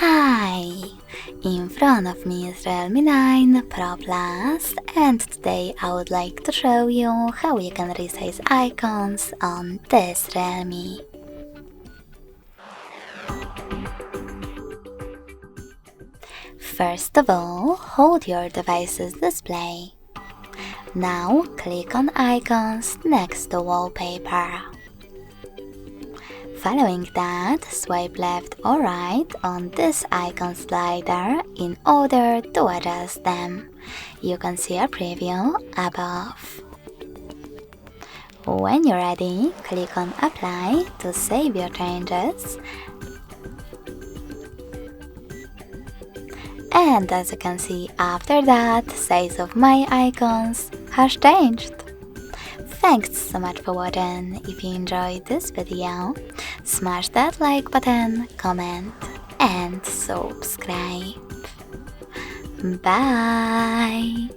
Hi! In front of me is Realme 9 Pro Plus, and today I would like to show you how you can resize icons on this Realme. First of all, hold your device's display. Now click on icons next to wallpaper. Following that, swipe left or right on this icon slider in order to adjust them. You can see a preview above. When you're ready, click on Apply to save your changes. And as you can see, after that, size of my icons has changed. Thanks so much for watching. If you enjoyed this video, smash that like button, comment and subscribe. Bye!